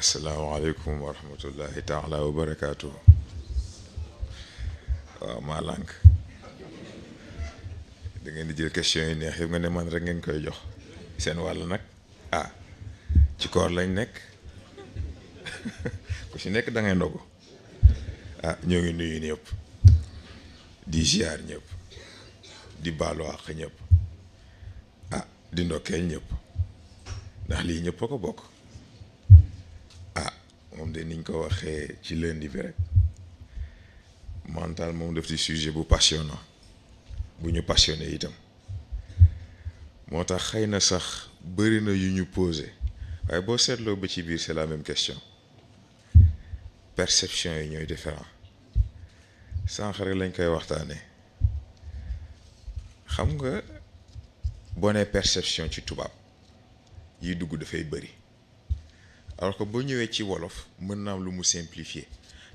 asalaamaaleykum wa rahmatullahi taala wa barakaatu. waaw maa lànk da ngeen di jël question yi neex yëpp nga ne man rek ngeen koy jox seen wàll nag ci koor lañ nekk ku si nekk da ngay ndogu ñoo ngi nuyu ñëpp di ziar ñëpp di baalu àq ñëpp di ndokkeel ñëpp ndax lii ñëpp a ko bokk moom de niñ ko waxee ci lundi bi rek mental moom def ci sujet bu passionnant bu ñu passionné itam moo tax xëy na sax bëri na yu ñu posé waaye boo seetloo ba ci biir c'est la même question perception yi ñooy différent sànq rek lañ koy waxtaanee xam nga boo nee perception ci tubaab yiy dugg dafay bëri alors que boo ñëwee ci wolof mën naa am lu mu simplifier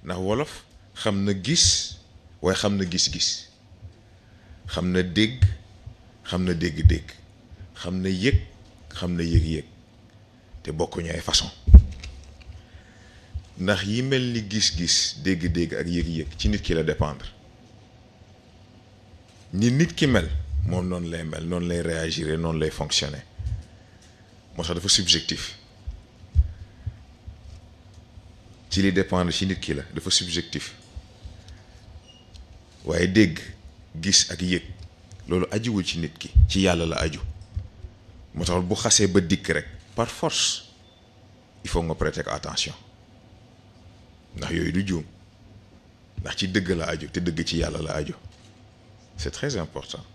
ndax wolof xam na gis waaye xam na gis-gis xam na dégg xam na dégg-dégg xam na yëg xam na yëg-yëg te bokkuñu ay façon ndax yi mel ni gis-gis dégg-dégg ak yëg-yëg ci nit ki la dépendre ni nit ki mel moom noonu lay mel noonu lay réagir noonu lay fonctionner moo tax dafa subjectif ci li dépendre ci nit ki la dafa subjectif waaye dégg gis ak yëg loolu ajuwul ci nit ki ci yàlla la aju moo tax bu xasee ba dikk rek par force il faut nga prêter attention ndax yooyu du juum ndax ci dëgg la aju te dëgg ci yàlla la aju c'est très important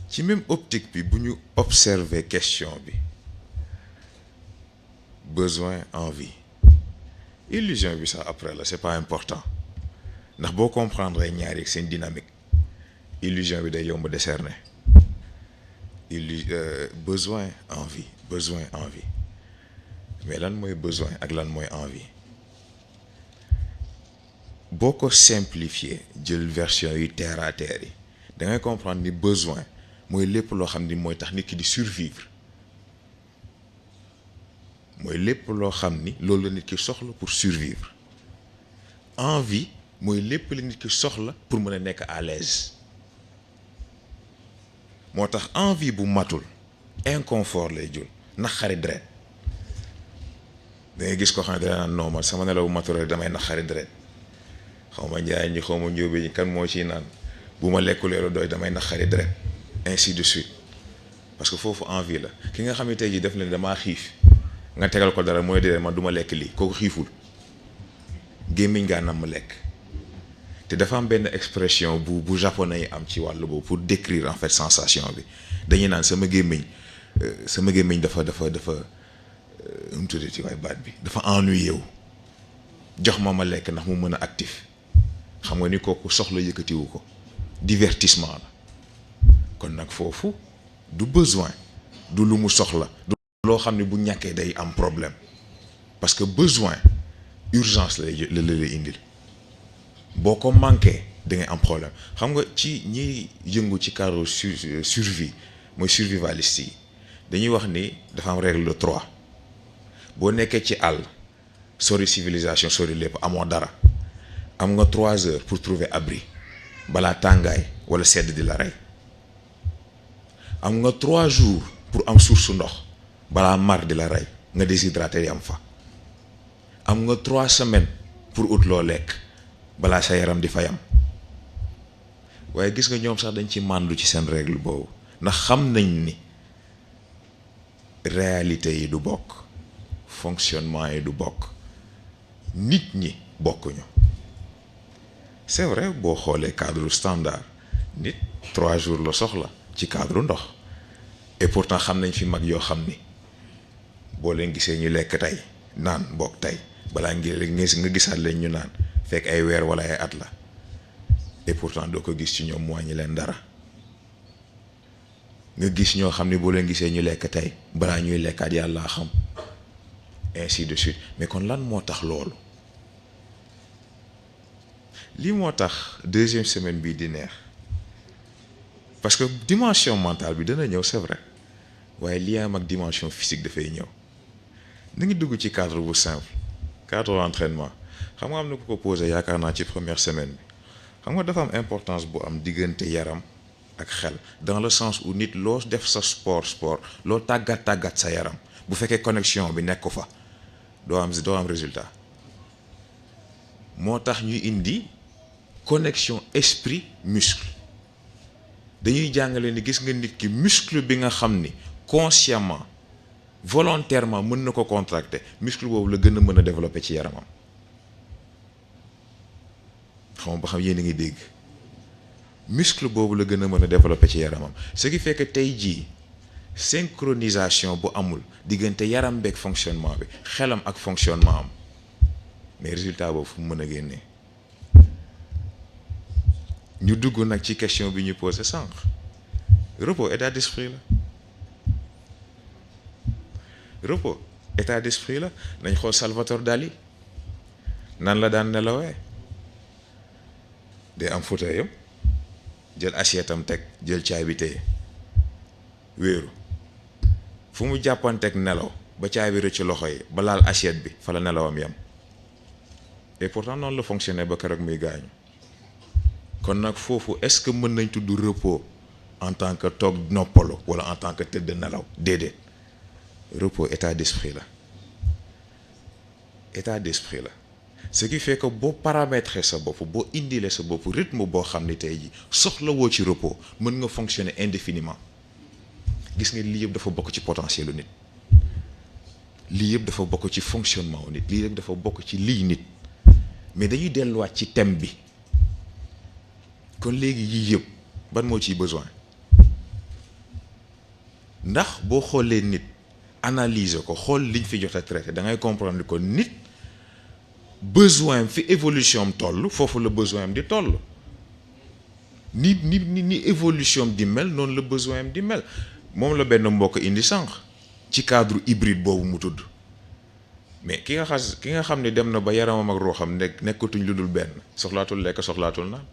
ci même optique bi bu ñu observer question bi besoin envie illusion bi sax après la c'est pas important ndax boo comprendre ñaari ak seen dynamique illusion bi day yomb décerner besoin envie mais lan mooy besoin ak lan mooy envie boo ko simplifier jël version yi terre à terre yi da ngay comprendre ni besoin mooy lépp loo xam ni mooy tax nit ki di survivre mooy lépp loo xam ni loolu la nit ki soxla pour survivre envie mooy lépp la nit ki soxla pour mën a nekk à l'aise moo tax envie bu matul inconfort lay jul naqari deret da ngay gis ko xam ne dana naan non man sama nelaw bu matul rek damay naqari deret xaw ma njaay ñi xaw ma njóobe ñi kan moo ciy naan bu ma lekkulee lu doy damay naqari deret ainsi de suite parce que foofu envie la ki nga xam ne tey jii def leen damaa xiif nga tegal ko dara mooy déedéet man du ma lekk lii kooku xiiful gémmiñ ngaa nam ma lekk te dafa am benn expression bu japonais yi am ci wàllu boobu pour décrire en fait sensation bi dañuy naan sama gémmiñ dafa mu tuddee ci waay baat bi dafa ennuyé wu jox ma lekk ndax mu mën a actif xam nga ni kooku soxla yëkkatiwu ko divertissement la kon nag foofu du besoin du lu mu soxla loo xam ne bu ñàkkee day am problème parce que besoin urgence lay indil boo ko manqué da ngay am problème xam nga ci ñiy yëngu ci cadre survie mooy survivaliste yi dañuy wax ni dafa am règle de 3 boo nekkee ci àll sori civilisation sori lépp amoo dara am nga 3 heures pour trouver abri balaa tàngaay wala sedd di la rey am nga 3 jours pour am source ndox balaa mar di la rey nga déshydraté yi am fa am nga 3 semaines pour ut loo lekk balaa sa yaram di fayam waaye gis nga ñoom sax dañ ci màndu ci seen règle boobu ndax xam nañ ni réalité yi du bokk fonctionnement yi du bokk nit ñi bokkuñu c'est vrai boo xoolee cadre standard nit 3 jours la soxla ci cadre ndox et pourtant xam nañ fi mag yoo xam ni boo leen gisee ñu lekk tey naan bokk tey balaa nga gisaat leen ñu naan fekk ay weer wala ay at la et pourtant doo ko gis ci ñoom wàññi leen dara nga gis ñoo xam ni boo leen gisee ñu lekk tey balaa ñuy lekkaat yàlla xam ainsi de suite mais kon lan moo tax loolu lii moo tax 2e semaine bii di neex parce que dimension mentale bi dana ñëw c'est vrai waaye lien am ak dimension physique dafay ñëw na ngi dugg ci cadre bu simple cadre entraînement xam nga am na ku ko posé yaakaar naa ci première semaine bi xam nga dafa am importance bu am diggante yaram ak xel dans le sens où nit loo def sa sport loo tàggat sa yaram bu fekkee connexion bi nekk ko fa doo am résultat moo tax ñuy indi connexion esprit muscle dañuy jàngale ni gis nga nit ki muscle bi nga xam ni consciemment volontairement mën na ko contracter muscle boobu la gën a mën a développer ci yaramam xam ba xam yéen a ngi dégg muscle boobu la gën a mën a développer ci yaramam ce qui fait que tey jii synchronisation bu amul diggante yaram beeg fonctionnement bi xelam ak fonctionnement am mais résultat boobu fu mu mën a génnee ñu dugg nag ci question bi ñu posé sànq repos état d'esprit la repos état d'esprit la nañ xool Salvatore Dali nan la daan nelawee day am fauteuil am jël assiette am teg jël caay bi téye wéeru fu mu jàppanteeg nelaw ba caay bi rëcc loxo yi ba laal assiette bi fa la nelawam yam et pourtant noonu la fonctionné ba keroog muy gaañu kon nag foofu est-ce que mën nañ tudd repos en tant que toog noppalu wala en tant que tëdd nelaw déedéet repos état d'esprit la état d'esprit la ce qui fait que boo paramétrer sa bopp boo indilee sa bopp rythme boo xam ni tey ji soxla woo ci repos mën nga fonctionner indéfiniment gis nga lii yëpp dafa bokk ci potentiel u nit lii yëpp dafa bokk ci fonctionnement u nit lii yëpp dafa bokk ci lii nit mais dañuy delluwaat ci thème bi kon léegi yii yëpp ban moo ciy besoin ndax boo xoolee nit analyser ko xool liñ fi jot a traité da ngay comprendre ko nit besoin fi évolution am toll foofu la besoin am di toll ni évolution am di mel noonu la besoin am di mel moom la benn mbokk indi sànq ci cadre hybride boobu mu tudd mais ki nga xam ne dem na ba yaramam ak ruuxam nekkatuñ lu dul benn soxlaatul lekk soxlaatul naan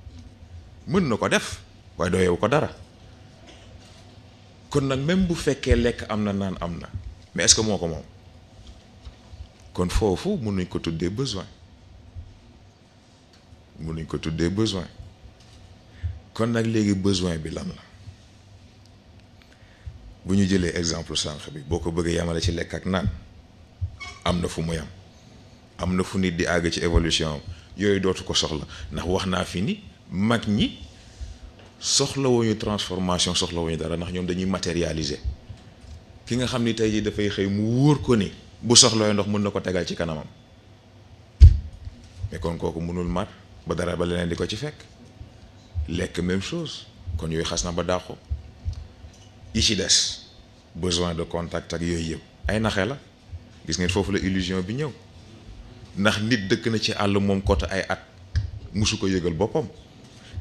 mën na ko def waaye doyewu ko dara kon nag même bu fekkee lekk am na naan am na mais est-ce que moo ko moom kon foofu mënuñ ko tuddee besoin mënuñ ko tuddee besoin kon nag léegi besoin bi lan la bu ñu jëlee exemple sànq bi boo ko bëggee yamale ci lekk ak naan am na fu mu yam am na fu nit di àgg ci évolution am yooyu dootu ko soxla ndax wax naa fi ni mag ñi soxlawuñu transformation soxlawuñu dara ndax ñoom dañuy matérialiser ki nga xam ni tey jii dafay xëy mu wóor ko ni bu soxlawee ndox mën na ko tegal ci kanamam mais kon kooku mënul mar ba dara ba leneen di ko ci fekk lekk même chose kon yooyu xas na ba dàqu yi ci des besoin de contact ak yooyu yëpp ay naxe la gis ngeen foofu la illusion bi ñëw ndax nit dëkk na ci àll moom côté ay at musu ko yëgal boppam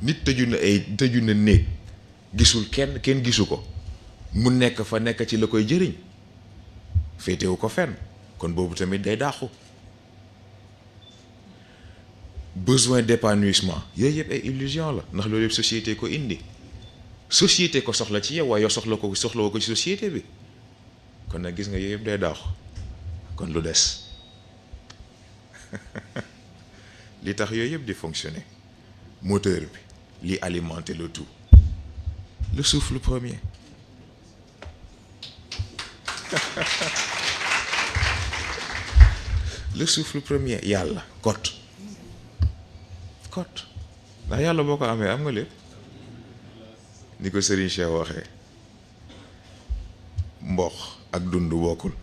nit tëju na néeg gisul kenn gisu ko mu nekk fa nekk ci la koy jëriñ féetewu ko fenn kon boobu tamit day dàqu besoin d'épanouissement yooyu yëpp ay illusion la ndax loolu yëpp société ko indi société ko soxla ci yow waaye yow soxla ko ci société bi kon nag gis nga yooyu yëpp day dàqu kon lu des li tax yooyu yëpp di fonctionner moteur bi li alimenter le tout le souffle premier le souffle premier yàlla kot ndax yàlla boo ko amee am nga lépp ni ko Serigne Cheikh waxee mboq ak dund bokkul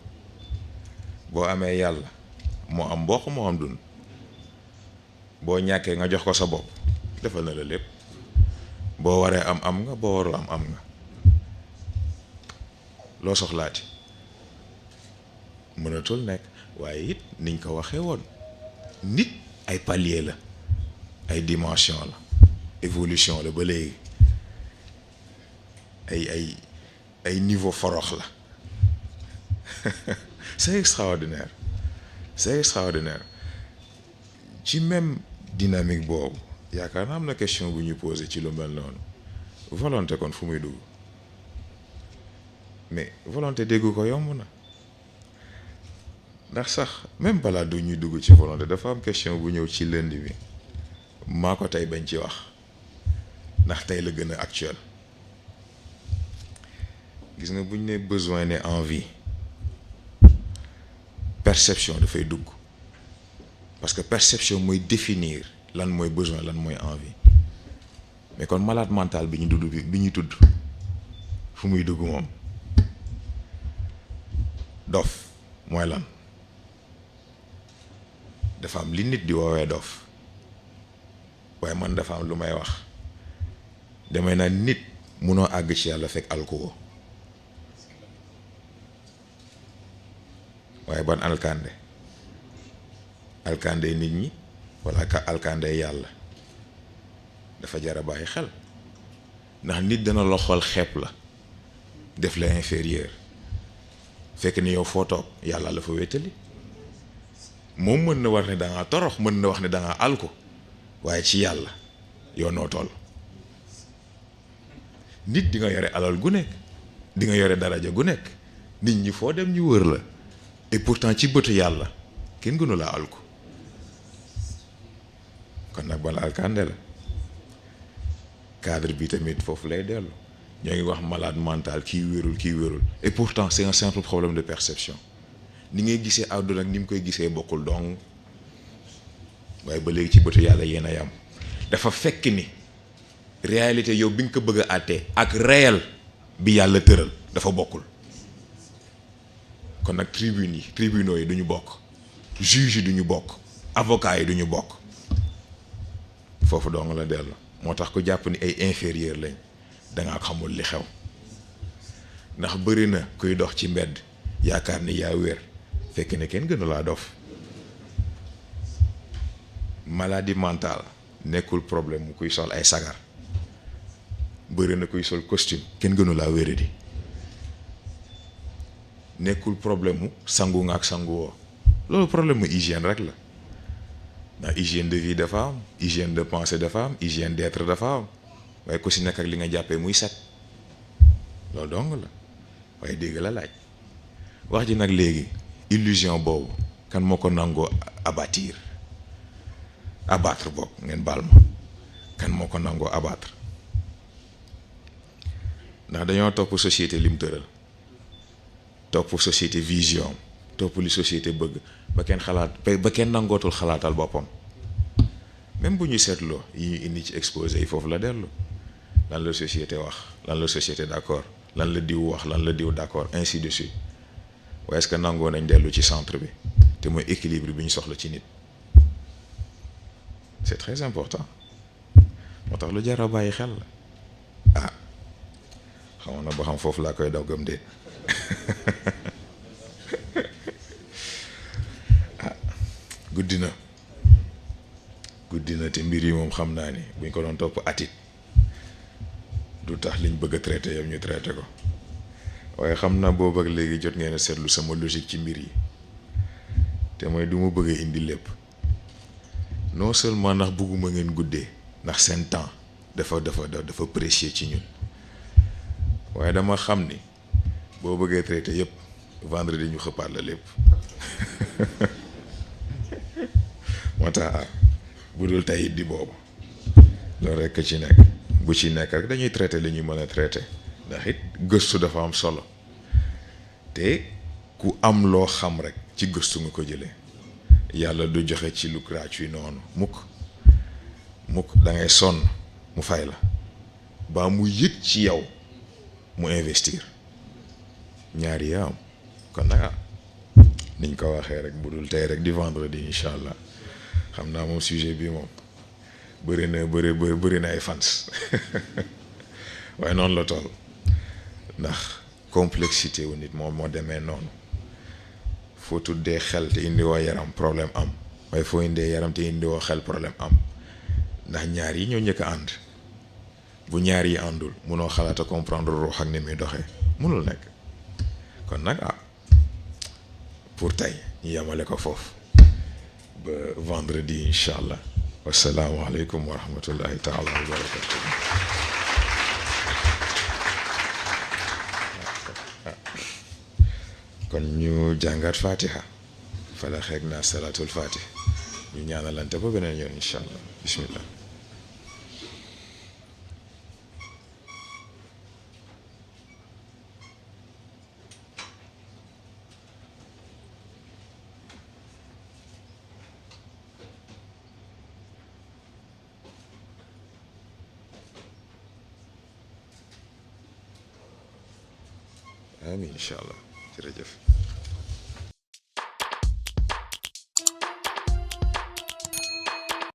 boo amee yàlla moo am mboq moo am dund boo ñàkkee nga jox ko sa bopp defal na la lépp boo waree am nga boo warul am nga loo soxlaati mënatul nekk waaye it niñ ko waxee woon nit ay palier la ay dimension la évolution la ba léegi ay niveau forox la c'est extraordinaire ci même dynamique boobu yaakaar naa am na question bu ñu posé ci lu mel noonu volonté kon fu muy dugg mais volonté dégg ko yomb na ndax sax même balaa du ñuy dugg ci volonté dafa am question bu ñëw ci lundi bi maa ko tey bañ ci wax ndax tey la gën a actuel gis nga bu ñu ne besoin ne envie perception dafay dugg parce que perception mooy définir lan mooy besoin lan mooy envie mais kon malade mental bi ñu dudd bi ñuy tudd fu muy dugg moom dof mooy lan dafa am li nit di woowee dof waaye man dafa am lu may wax damay naan nit munoo àgg ci yàlla fekk alkuwo waaye ban alkande nit ñi wala ka alkande yàlla dafa jar a bàyyi xel ndax nit dana la xool xeeb la def la inférieur fekk ni yow foo toog yàlla la fa wéttali moom mën na war ne dangaa torox mën na wax ne dangaa alko waaye ci yàlla yow noo toll nit di nga yore alal gu nekk di nga yore daraja gu nekk nit ñi foo dem ñu wër la et pourtant ci bëtu yàlla kenn gënu laa alko kon nag bala alkande la cadre bi tamit foofu lay dellu ñoo ngi wax malade mental kii wérul et pourtant c'est un simple problème de perception ni ngay gisee àdduna ak ni mu koy gisee bokkul donc waaye ba léegi ci bëtu yàlla yéen a yam dafa fekk ni réalité yow bi nga ko bëgg a àttee ak réel bi yàlla tëral dafa bokkul kon nag tribunaux yi duñu bokk juge yi duñu bokk avocat yi duñu bokk foofu dong la dellu moo tax ku jàpp ni ay inférieur lañ dangaa xamul li xew ndax bëri na kuy dox ci mbedd yaakaar ni yaa wér fekk ne kenn gënu laa dof maladie mentale nekkul problème mu kuy sol ay sagar bëri na kuy sol costume kenn gënu laa wéradi nekkul problème mu sangu nga ak sangu woo loolu problème mu hygiène rek la ndax hygiène de vie dafa am hygiène de pensée dafa am hygiène d'être dafa am waaye ku si nekk ak li nga jàppee muy set loolu dong la waaye dégg la laaj wax ji nag léegi illusion boobu kan moo ko nangoo abattre boog ngeen baal ma kan moo ko nangoo abattre ndax dañoo topp société lim tëral topp société vision topp li société bëgg ba kenn nangootul xalaatal boppam même bu ñu seetloo yi ñu indi ci exposé yi foofu la dellu lan la société wax lan la société d'accord lan la diw wax lan la diw d'accord ainsi de suite waaye est-ce que nangoo nañ dellu ci centre bi te mooy équilibre bi ñu soxla ci nit c'est très important moo tax lu jar a bàyyi xel la ah xamoon na ba xam foofu laa koy daw gëm de ah guddi na te mbir yi moom xam naa ni buñ ko doon topp atit du tax liñ bëgg a traité yow ñu traité ko waaye xam naa boobu ak léegi jot ngeen a seetlu sama logique ci mbir yi te mooy du ma bëgg a indi lépp non seulement ndax bëgguma ngeen guddee ndax seen temps dafa précieux ci ñun waaye dama xam ni boo bëggee traité yëpp vendredi ñu xëppaat la lépp moo tax bu dul tey di boobu loolu rekk ci nekk bu ci nekk rek dañuy traité li ñuy mën a traité ndax it gëstu dafa am solo te ku am loo xam rek ci gëstu nga ko jëlee yàlla du joxe ci lu gratuit noonu mukk da ngay sonn mu fay la ba mu yëg ci yow mu investir ñaari yaa am kon nag niñ ko waxee rek bu dul tey rek di vendredi incha allah xam naa moom sujet bi moom bëri na ay fans waaye noonu la toll ndax complexité wu nit moom moo demee noonu foo tuddee xel te indiwoo yaram problème am waaye foo indee yaram te indiwoo xel problème am ndax ñaar yi ñoo njëkk a ànd bu ñaar yi àndul munoo xalaat a comprendre ruux ak ni muy doxee munul nekk kon nag pour tey ñu yemale ko foofu ba vendredi incha allah wasalaamualeykum wa rahmatullahi taala wa barakatu kon ñu jàngat fatiha fala xeeg naa salaatul fatih ñu ñaanalante ba beneen yoon incha allah bismillah. amiin incha allah jërëjëf.